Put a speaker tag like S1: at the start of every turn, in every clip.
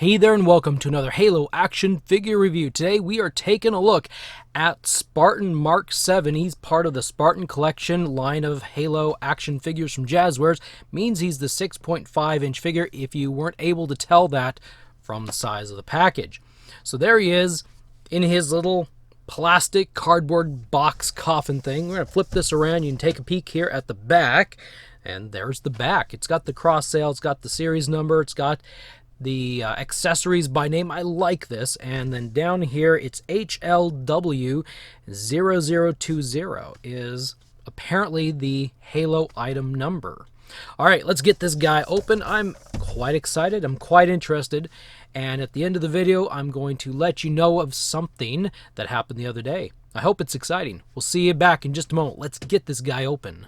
S1: Hey there and welcome to another Halo action figure review. Today we are taking a look at Spartan Mk VII. He's part of the Spartan Collection line of Halo action figures from Jazwares. Means he's the 6.5-inch figure if you weren't able to tell that from the size of the package. So there he is in his little plastic cardboard box coffin thing. We're going to flip this around. You can take a peek here at the back. And there's the back. It's got the cross sale. It's got the series number. It's got the accessories by name. I like this. And then down here, it's HLW0020 is apparently the Halo item number. All right, let's get this guy open. I'm quite excited. I'm quite interested. And at the end of the video, I'm going to let you know of something that happened the other day. I hope it's exciting. We'll see you back in just a moment. Let's get this guy open.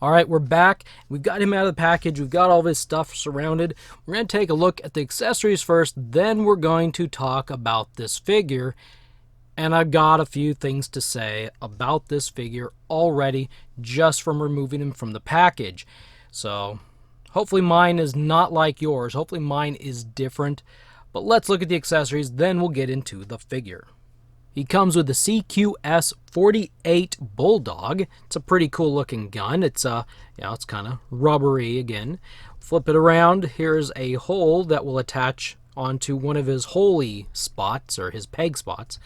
S1: All right, we're back. We've got him out of the package. We've got all of his stuff surrounded. We're going to take a look at the accessories first. Then we're going to talk about this figure. And I've got a few things to say about this figure already just from removing him from the package. So hopefully mine is not like yours. Hopefully mine is different. But let's look at the accessories. Then we'll get into the figure. He comes with the CQS-48 Bulldog. It's a pretty cool looking gun. It's it's kind of rubbery again. Flip it around. Here's a hole that will attach onto one of his holy spots or his peg spots.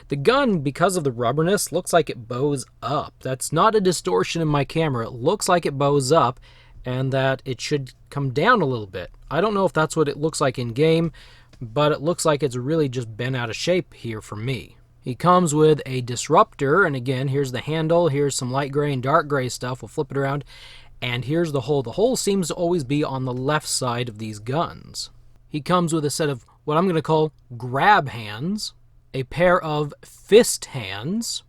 S1: The gun, because of the rubberness, looks like it bows up. That's not a distortion in my camera. It looks like it bows up and that it should come down a little bit. I don't know if that's what it looks like in game, but it looks like it's really just bent out of shape here for me. He comes with a Disruptor, and again, here's the handle, here's some light gray and dark gray stuff. We'll flip it around, and here's the hole. The hole seems to always be on the left side of these guns. He comes with a set of what I'm going to call grab hands, a pair of fist hands,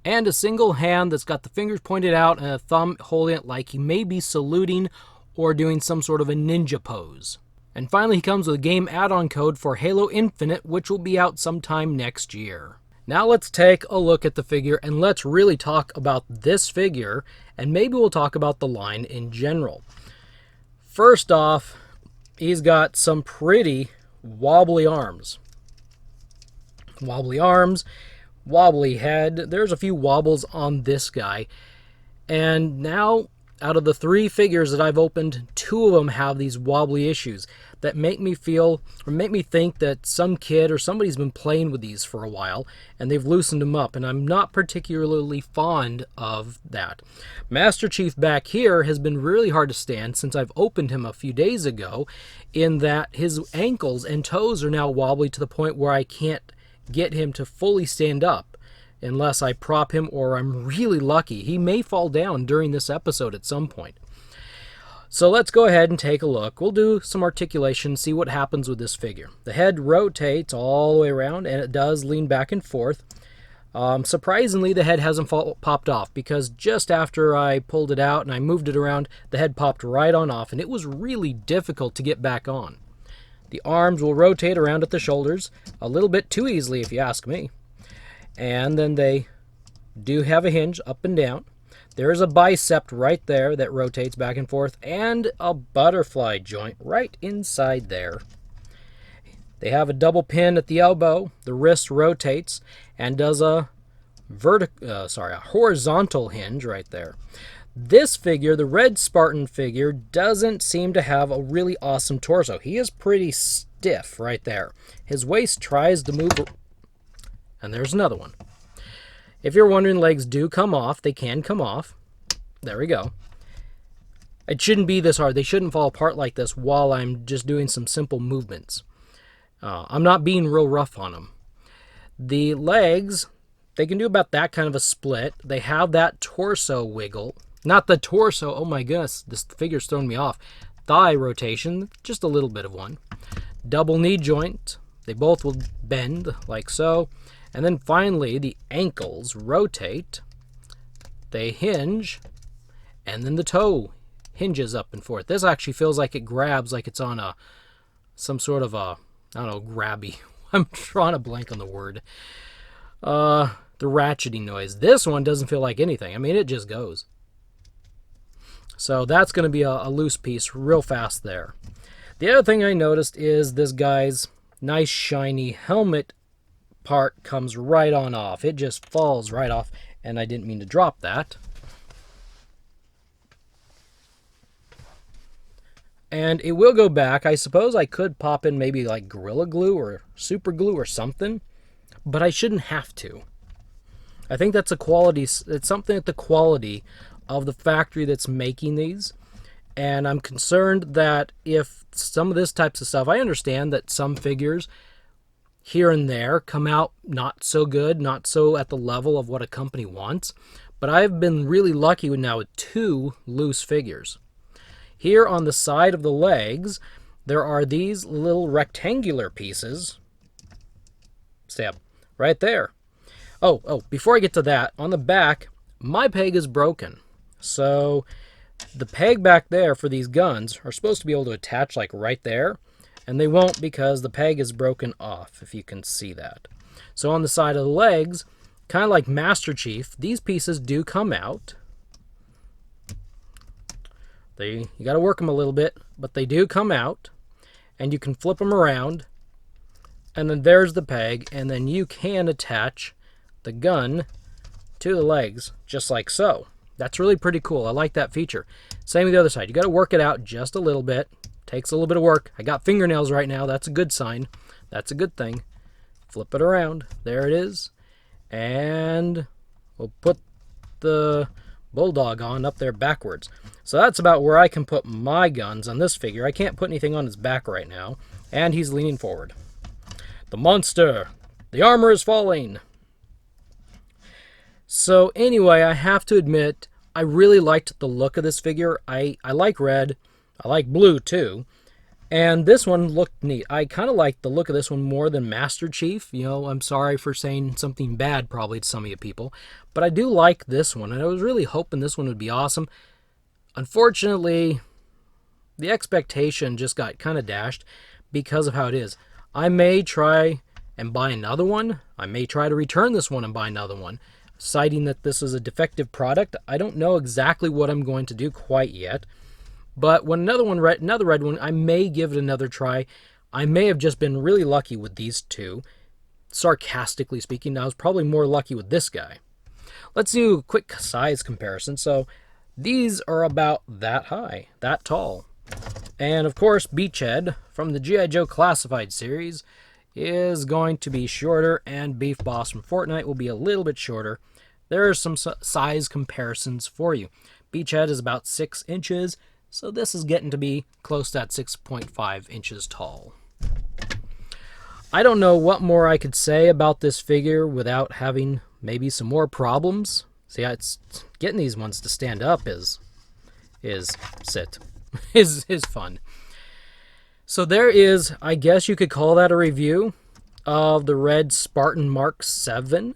S1: and a single hand that's got the fingers pointed out and a thumb holding it like he may be saluting or doing some sort of a ninja pose. And finally, he comes with a game add-on code for Halo Infinite, which will be out sometime next year. Now let's take a look at the figure and let's really talk about this figure, and maybe we'll talk about the line in general. First off, he's got some pretty wobbly arms. Wobbly arms, wobbly head. There's a few wobbles on this guy. And now, out of the three figures that I've opened, two of them have these wobbly issues that make me feel, or make me think that some kid or somebody's been playing with these for a while and they've loosened them up, and I'm not particularly fond of that. Master Chief back here has been really hard to stand since I've opened him a few days ago, in that his ankles and toes are now wobbly to the point where I can't get him to fully stand up unless I prop him, or I'm really lucky. He may fall down during this episode at some point. So let's go ahead and take a look. We'll do some articulation, see what happens with this figure. The head rotates all the way around, and it does lean back and forth. Surprisingly, the head hasn't popped off, because just after I pulled it out and I moved it around, the head popped right on off, and it was really difficult to get back on. The arms will rotate around at the shoulders a little bit too easily, if you ask me. And then they do have a hinge up and down. There's a bicep right there that rotates back and forth, and a butterfly joint right inside there. They have a double pin at the elbow. The wrist rotates and does a horizontal hinge right there. This figure, the red Spartan figure, doesn't seem to have a really awesome torso. He is pretty stiff right there. His waist tries to move, and there's another one. If you're wondering, legs do come off. They can come off. There we go. It shouldn't be this hard. They shouldn't fall apart like this while I'm just doing some simple movements. I'm not being real rough on them. The legs, they can do about that kind of a split. They have that torso wiggle. Not the torso. Oh my goodness, this figure's throwing me off. Thigh rotation, just a little bit of one. Double knee joint. They both will bend like so. And then finally, the ankles rotate, they hinge, and then the toe hinges up and forth. This actually feels like it grabs, like it's on some sort of a, I don't know, grabby. I'm drawing a blank on the word. the ratcheting noise. This one doesn't feel like anything. I mean, it just goes. So that's going to be a loose piece real fast there. The other thing I noticed is this guy's nice shiny helmet part comes right on off. It just falls right off, and I didn't mean to drop that. And it will go back. I suppose I could pop in maybe like Gorilla Glue or Super Glue or something, but I shouldn't have to. I think that's a quality, it's something at the quality of the factory that's making these. And I'm concerned that if some of this types of stuff, I understand that some figures here and there come out not so good, not so at the level of what a company wants. But I've been really lucky now with 2 loose figures. Here on the side of the legs, there are these little rectangular pieces. Stab. Right there. Oh, before I get to that, on the back, my peg is broken. So the peg back there for these guns are supposed to be able to attach like right there. And they won't because the peg is broken off, if you can see that. So on the side of the legs, kind of like Master Chief, these pieces do come out. You got to work them a little bit, but they do come out, and you can flip them around, and then there's the peg, and then you can attach the gun to the legs, just like so. That's really pretty cool. I like that feature. Same with the other side. You got to work it out just a little bit. Takes a little bit of work. I got fingernails right now. That's a good sign. That's a good thing. Flip it around. There it is. And we'll put the Bulldog on up there backwards. So that's about where I can put my guns on this figure. I can't put anything on his back right now. And he's leaning forward. The monster. The armor is falling. So anyway, I have to admit, I really liked the look of this figure. I like red. I like blue too. And this one looked neat. I kind of like the look of this one more than Master Chief. You know, I'm sorry for saying something bad probably to some of you people. But I do like this one. And I was really hoping this one would be awesome. Unfortunately, the expectation just got kind of dashed because of how it is. I may try and buy another one. I may try to return this one and buy another one, citing that this is a defective product. I don't know exactly what I'm going to do quite yet. But when another red one, I may give it another try. I may have just been really lucky with these 2. Sarcastically speaking, I was probably more lucky with this guy. Let's do a quick size comparison. So these are about that high, that tall. And of course, Beachhead from the G.I. Joe Classified series is going to be shorter, and Beef Boss from Fortnite will be a little bit shorter. There are some size comparisons for you. Beachhead is about 6 inches. So this is getting to be close to that 6.5 inches tall. I don't know what more I could say about this figure without having maybe some more problems. See, it's getting these ones to stand up is fun. So there is, I guess you could call that a review of the red Spartan Mk VII.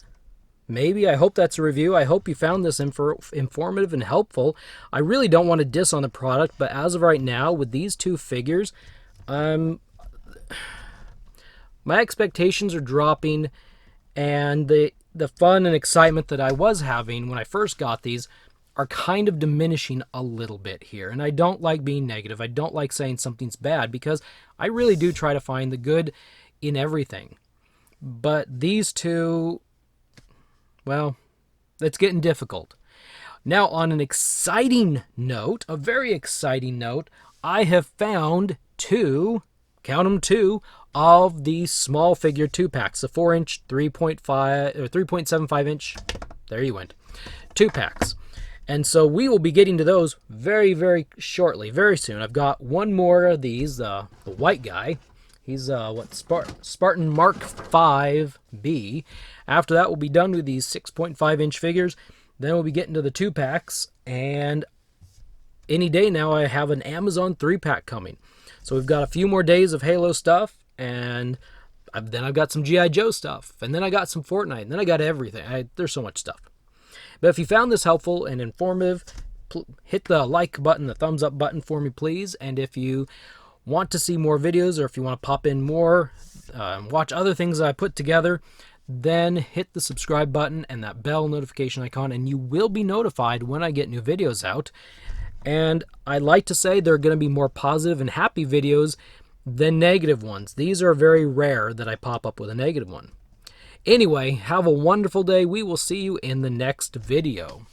S1: Maybe. I hope that's a review. I hope you found this informative and helpful. I really don't want to diss on the product, but as of right now, with these 2 figures, my expectations are dropping, and the fun and excitement that I was having when I first got these are kind of diminishing a little bit here. And I don't like being negative. I don't like saying something's bad, because I really do try to find the good in everything. But these 2... well, it's getting difficult. Now, on an exciting note, a very exciting note, I have found 2, count them 2, of these small figure 2-packs. The 4-inch, 3.5, or 3.75 inch, there you went, 2-packs. And so we will be getting to those very, very shortly, very soon. I've got one more of these, the white guy. He's Spartan Mk V. After that, we'll be done with these 6.5 inch figures. Then we'll be getting to the 2-packs. And any day now, I have an Amazon 3-pack coming. So we've got a few more days of Halo stuff. And then I've got some G.I. Joe stuff. And then I got some Fortnite. And then I got everything. There's so much stuff. But if you found this helpful and informative, hit the like button, the thumbs up button for me, please. And if you want to see more videos, or if you want to pop in more, watch other things that I put together, then hit the subscribe button and that bell notification icon, and you will be notified when I get new videos out. And I like to say they're going to be more positive and happy videos than negative ones. These are very rare that I pop up with a negative one. Anyway, have a wonderful day. We will see you in the next video.